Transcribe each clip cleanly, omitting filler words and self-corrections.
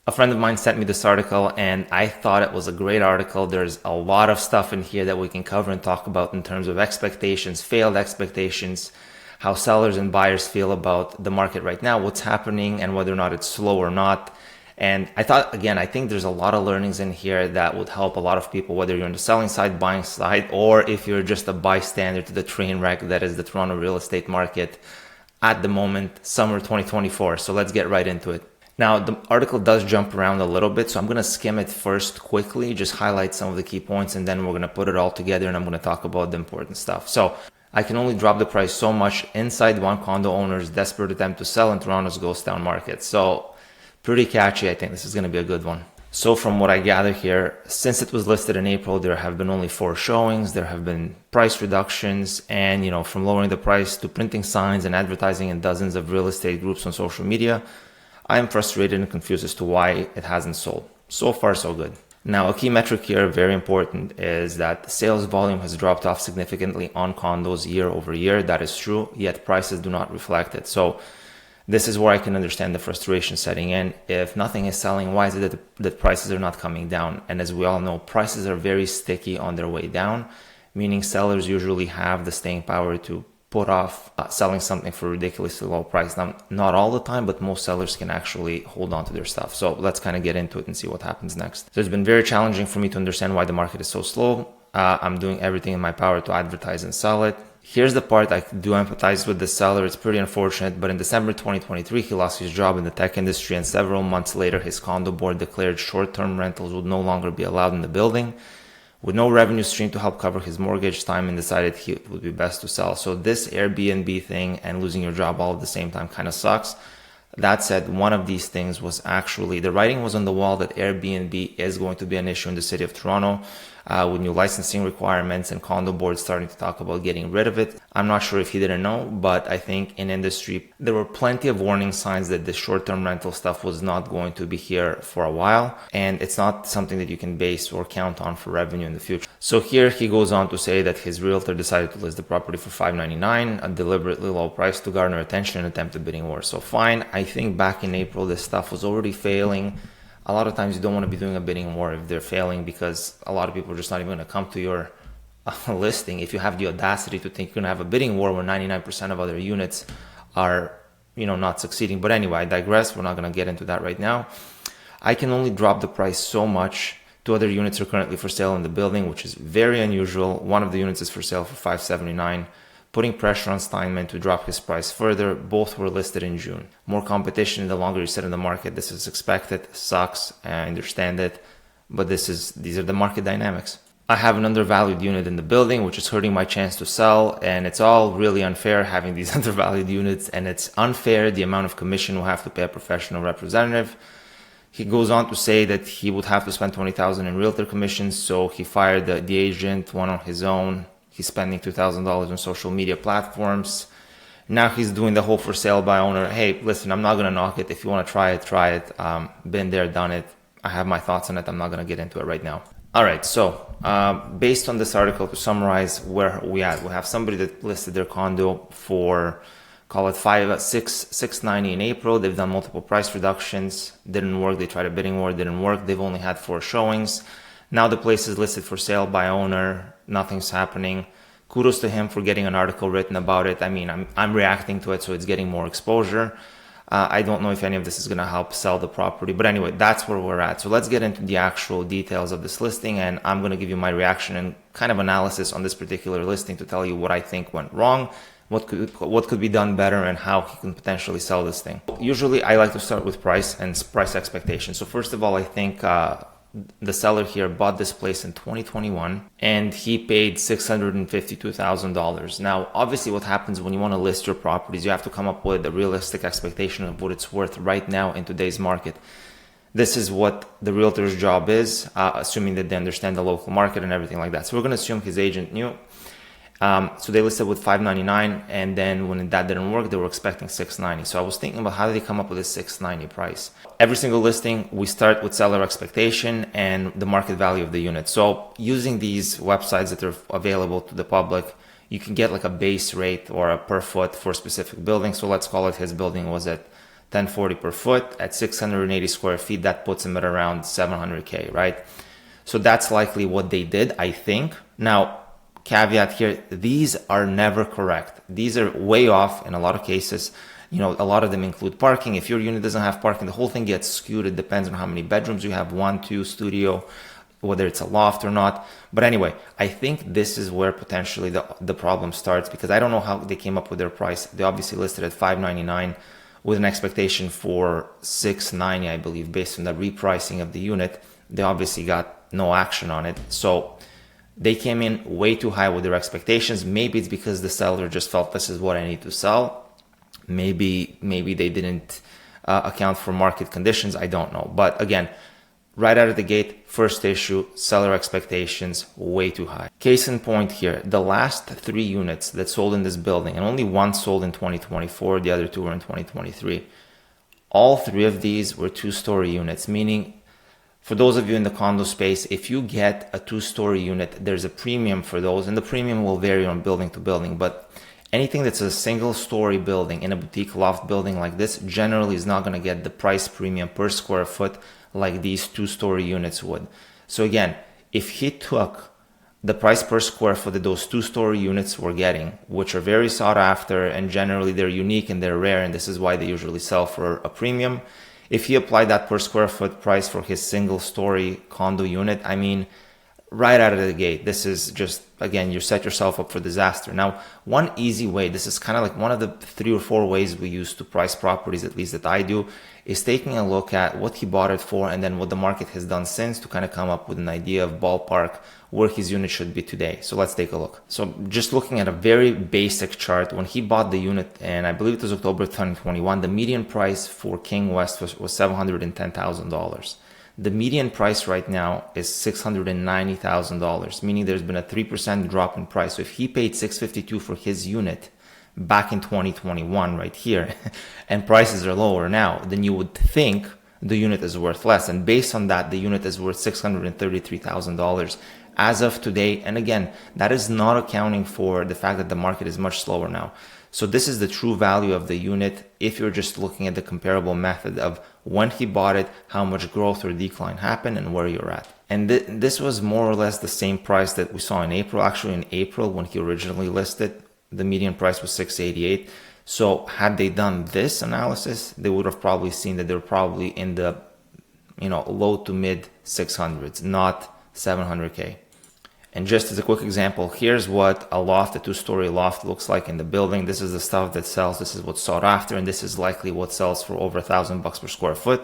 A friend of mine sent me this article and I thought it was a great article. There's a lot of stuff in here that we can cover and talk about in terms of expectations, failed expectations, how sellers and buyers feel about the market right now, what's happening, and whether or not it's slow or not. And I thought, again, I think there's a lot of learnings in here that would help a lot of people, whether you're on the selling side, buying side, or if you're just a bystander to the train wreck that is the Toronto real estate market at the moment, summer 2024. So let's get right into it. Now, the article does jump around a little bit, so I'm going to skim it first quickly, just highlight some of the key points, and then we're going to put it all together and I'm going to talk about the important stuff. So I can only drop the price so much inside one condo owner's desperate attempt to sell in Toronto's ghost town market. So pretty catchy. I think this is going to be a good one. So from what I gather here, since it was listed in April, there have been only 4 showings. There have been price reductions and, from lowering the price to printing signs and advertising in dozens of real estate groups on social media. I am frustrated and confused as to why it hasn't sold. So far, so good. Now, a key metric here, very important, is that the sales volume has dropped off significantly on condos year over year. That is true, yet prices do not reflect it. So this is where I can understand the frustration setting in. If nothing is selling, why is it that prices are not coming down? And as we all know, prices are very sticky on their way down, meaning sellers usually have the staying power to put off selling something for a ridiculously low price. Now, not all the time, but most sellers can actually hold on to their stuff. So let's kind of get into it and see what happens next. So it's been very challenging for me to understand why the market is so slow. I'm doing everything in my power to advertise and sell it. Here's the part I do empathize with the seller. It's pretty unfortunate, but in December 2023, he lost his job in the tech industry, and several months later, his condo board declared short-term rentals would no longer be allowed in the building. With no revenue stream to help cover his mortgage, Steinman decided it would be best to sell. So this Airbnb thing and losing your job all at the same time kind of sucks. That said, one of these things was actually, the writing was on the wall that Airbnb is going to be an issue in the city of Toronto with new licensing requirements and condo boards starting to talk about getting rid of it. I'm not sure if he didn't know, but I think in industry, there were plenty of warning signs that the short-term rental stuff was not going to be here for a while. And it's not something that you can base or count on for revenue in the future. So here he goes on to say that his realtor decided to list the property for $599, a deliberately low price to garner attention and attempt a bidding war. So fine, I think back in April, this stuff was already failing. A lot of times you don't want to be doing a bidding war if they're failing, because a lot of people are just not even going to come to your listing if you have the audacity to think you're going to have a bidding war where 99% of other units are, not succeeding. But anyway, I digress. We're not going to get into that right now. I can only drop the price so much. 2 other units are currently for sale in the building, which is very unusual. One of the units is for sale for $579. Putting pressure on Steinman to drop his price further. Both were listed in June. More competition the longer you sit in the market. This is expected, sucks, I understand it, but these are the market dynamics. I have an undervalued unit in the building, which is hurting my chance to sell, and it's all really unfair having these undervalued units, and it's unfair the amount of commission we'll have to pay a professional representative. He goes on to say that he would have to spend $20,000 in realtor commissions, so he fired the agent, one on his own. He's spending $2,000 on social media platforms. Now he's doing the whole for sale by owner. Hey, listen, I'm not going to knock it. If you want to try it, try it. Been there, done it. I have my thoughts on it. I'm not going to get into it right now. All right. So based on this article, to summarize where we at, we have somebody that listed their condo for, call it $690 in April. They've done multiple price reductions. Didn't work. They tried a bidding war. Didn't work. They've only had 4 showings. Now the place is listed for sale by owner. Nothing's happening. Kudos to him for getting an article written about it. I mean, I'm reacting to it, so it's getting more exposure. I don't know if any of this is going to help sell the property. But anyway, that's where we're at. So let's get into the actual details of this listing, and I'm going to give you my reaction and kind of analysis on this particular listing to tell you what I think went wrong, what could be done better, and how he can potentially sell this thing. Usually, I like to start with price and price expectations. So first of all, I think the seller here bought this place in 2021 and he paid $652,000. Now, obviously what happens when you want to list your properties, you have to come up with a realistic expectation of what it's worth right now in today's market. This is what the realtor's job is, assuming that they understand the local market and everything like that. So we're going to assume his agent knew. So they listed with $599, and then when that didn't work, they were expecting $690. So I was thinking about how did they come up with this $690 price. Every single listing, we start with seller expectation and the market value of the unit. So using these websites that are available to the public, you can get like a base rate or a per foot for a specific building. So let's call it his building was at 1040 per foot at 680 square feet. That puts him at around 700K, right? So that's likely what they did, I think. Now, caveat here, these are never correct. These are way off in a lot of cases. You know, a lot of them include parking. If your unit doesn't have parking, the whole thing gets skewed. It depends on how many bedrooms you have, 1, 2, studio, whether it's a loft or not. But anyway, I think this is where potentially the problem starts, because I don't know how they came up with their price. They obviously listed at $599 with an expectation for $690, I believe, based on the repricing of the unit. They obviously got no action on it. So they came in way too high with their expectations. Maybe it's because the seller just felt this is what I need to sell. Maybe they didn't account for market conditions. I don't know. But again, right out of the gate, first issue, seller expectations way too high. Case in point here, the last 3 units that sold in this building, and only one sold in 2024, the other 2 were in 2023. All 3 of these were 2-story units, meaning for those of you in the condo space, if you get a 2-story unit, there's a premium for those, and the premium will vary on building to building, but anything that's a single-story building in a boutique loft building like this generally is not going to get the price premium per square foot like these 2-story units would. So again, if he took the price per square foot that those 2-story units were getting, which are very sought after and generally they're unique and they're rare, and this is why they usually sell for a premium, if he applied that per square foot price for his single-story condo unit, I mean, right out of the gate, this is just, again, you set yourself up for disaster. Now, one easy way, this is kind of like one of the 3 or 4 ways we use to price properties, at least that I do, is taking a look at what he bought it for and then what the market has done since to kind of come up with an idea of ballpark where his unit should be today. So let's take a look. So just looking at a very basic chart, when he bought the unit, and I believe it was October 2021, the median price for King West was $710,000. The median price right now is $690,000, meaning there's been a 3% drop in price. So if he paid $652 for his unit back in 2021 right here, and prices are lower now, then you would think the unit is worth less. And based on that, the unit is worth $633,000 as of today. And again, that is not accounting for the fact that the market is much slower now. So this is the true value of the unit if you're just looking at the comparable method of when he bought it, how much growth or decline happened, and where you're at. And this was more or less the same price that we saw in April. Actually, in April, when he originally listed, the median price was $688. So had they done this analysis, they would have probably seen that they're probably in the, low to mid 600s, not 700K. And just as a quick example, here's what a loft, a 2-story loft looks like in the building. This is the stuff that sells. This is what's sought after. And this is likely what sells for over $1,000 per square foot.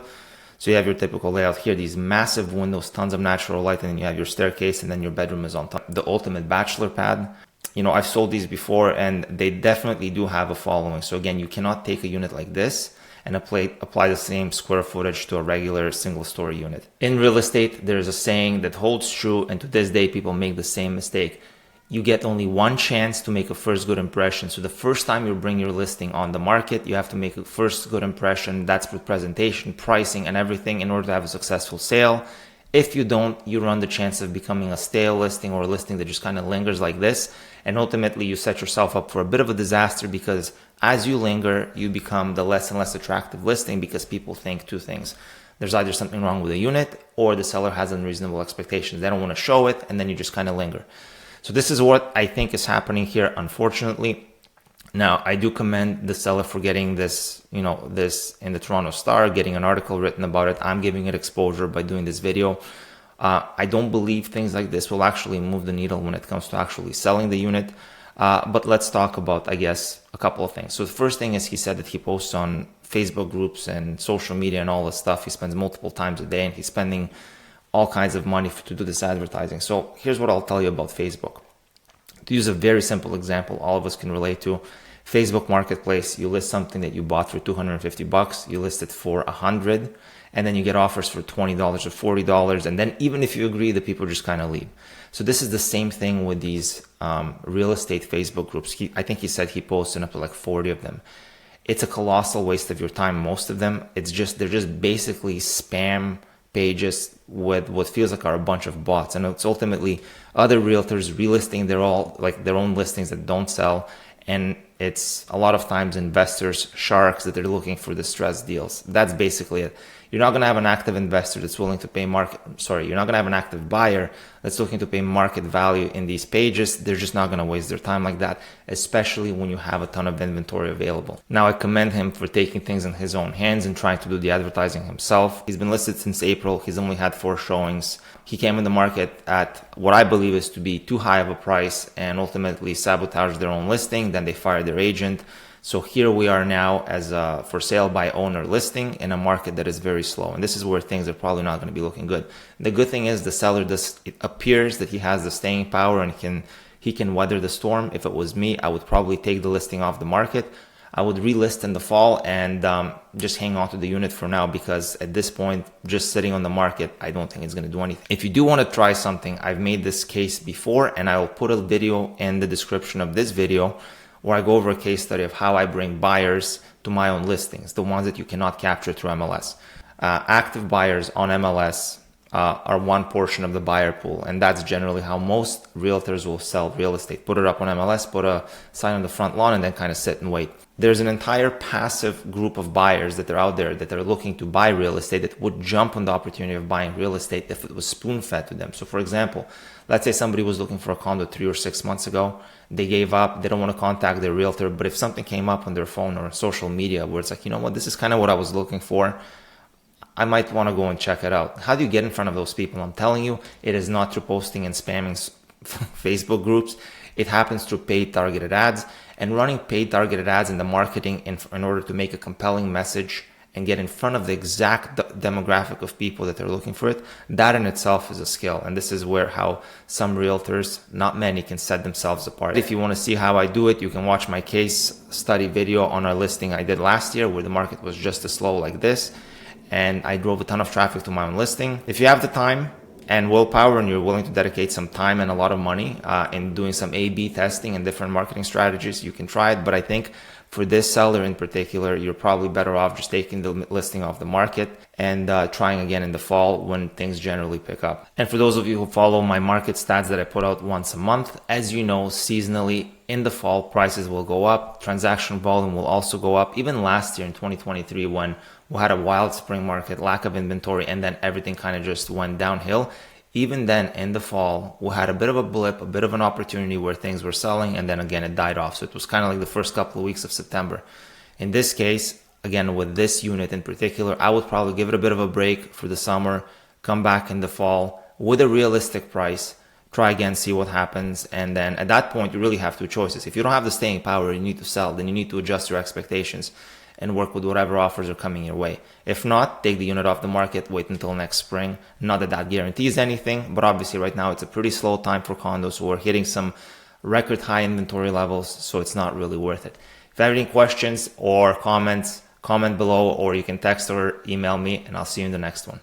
So you have your typical layout here, these massive windows, tons of natural light, and then you have your staircase, and then your bedroom is on top. The ultimate bachelor pad. I've sold these before and they definitely do have a following. So again, you cannot take a unit like this and apply the same square footage to a regular single-story unit. In real estate, there's a saying that holds true, and to this day, people make the same mistake. You get only one chance to make a first good impression. So the first time you bring your listing on the market, you have to make a first good impression. That's with presentation, pricing, and everything in order to have a successful sale. If you don't, you run the chance of becoming a stale listing or a listing that just kind of lingers like this. And ultimately, you set yourself up for a bit of a disaster because as you linger, you become the less and less attractive listing because people think 2 things. There's either something wrong with the unit or the seller has unreasonable expectations. They don't want to show it, and then you just kind of linger. So this is what I think is happening here, unfortunately. Now, I do commend the seller for getting this, this in the Toronto Star, getting an article written about it. I'm giving it exposure by doing this video. I don't believe things like this will actually move the needle when it comes to actually selling the unit. But let's talk about, I guess, a couple of things. So the first thing is he said that he posts on Facebook groups and social media and all this stuff. He spends multiple times a day and he's spending all kinds of money to do this advertising. So here's what I'll tell you about Facebook. To use a very simple example, all of us can relate to. Facebook Marketplace, you list something that you bought for $250, you list it for $100, and then you get offers for $20 or $40, and then even if you agree, the people just kind of leave. So this is the same thing with these real estate Facebook groups. I think he said he posted up to like 40 of them. It's a colossal waste of your time, most of them. They're just basically spam pages with what feels like are a bunch of bots, and it's ultimately other realtors relisting their own listings that don't sell. And it's a lot of times investors, sharks, that are looking for distressed deals. That's basically it. You're not going to have an active investor that's willing to pay you're not going to have an active buyer that's looking to pay market value in these pages. They're just not going to waste their time like that, especially when you have a ton of inventory available. Now, I commend him for taking things in his own hands and trying to do the advertising himself. He's been listed since April. He's only had 4 showings. He came in the market at what I believe is to be too high of a price and ultimately sabotaged their own listing. Then they fired their agent. So here we are now as a for sale by owner listing in a market that is very slow. And this is where things are probably not going to be looking good. The good thing is the seller it appears that he has the staying power and he can weather the storm. If it was me, I would probably take the listing off the market. I would relist in the fall and just hang on to the unit for now, because at this point, just sitting on the market, I don't think it's going to do anything. If you do want to try something, I've made this case before, and I will put a video in the description of this video where I go over a case study of how I bring buyers to my own listings, the ones that you cannot capture through MLS. Active buyers on MLS are one portion of the buyer pool, and that's generally how most realtors will sell real estate. Put it up on MLS, put a sign on the front lawn, and then kind of sit and wait. There's an entire passive group of buyers that are out there that are looking to buy real estate that would jump on the opportunity of buying real estate if it was spoon-fed to them. So for example, let's say somebody was looking for a condo 3 or 6 months ago. They gave up. They don't want to contact their realtor. But if something came up on their phone or social media where it's like, you know what, this is kind of what I was looking for, I might want to go and check it out. How do you get in front of those people? I'm telling you, it is not through posting and spamming Facebook groups. It happens through paid targeted ads, and running paid targeted ads in the marketing in order to make a compelling message and get in front of the exact demographic of people that are looking for it. That in itself is a skill. And this is where how some realtors, not many, can set themselves apart. If you want to see how I do it, you can watch my case study video on our listing I did last year where the market was just as slow like this. And I drove a ton of traffic to my own listing. If you have the time and willpower and you're willing to dedicate some time and a lot of money in doing some A/B testing and different marketing strategies, you can try it. But I think for this seller in particular, you're probably better off just taking the listing off the market and trying again in the fall when things generally pick up. And for those of you who follow my market stats that I put out once a month, as you know, seasonally in the fall, prices will go up. Transaction volume will also go up. Even last year in 2023, when we had a wild spring market, lack of inventory, and then everything kind of just went downhill. Even then in the fall, we had a bit of a blip, a bit of an opportunity where things were selling, and then again it died off. So it was kind of like the first couple of weeks of September. In this case, again, with this unit in particular, I would probably give it a bit of a break for the summer, come back in the fall with a realistic price, try again, see what happens. And then at that point, you really have 2 choices. If you don't have the staying power, you need to sell, then you need to adjust your expectations and work with whatever offers are coming your way. If not, take the unit off the market, wait until next spring. Not that that guarantees anything, but obviously right now it's a pretty slow time for condos. We're hitting some record high inventory levels, so it's not really worth it. If you have any questions or comments, comment below, or you can text or email me, and I'll see you in the next one.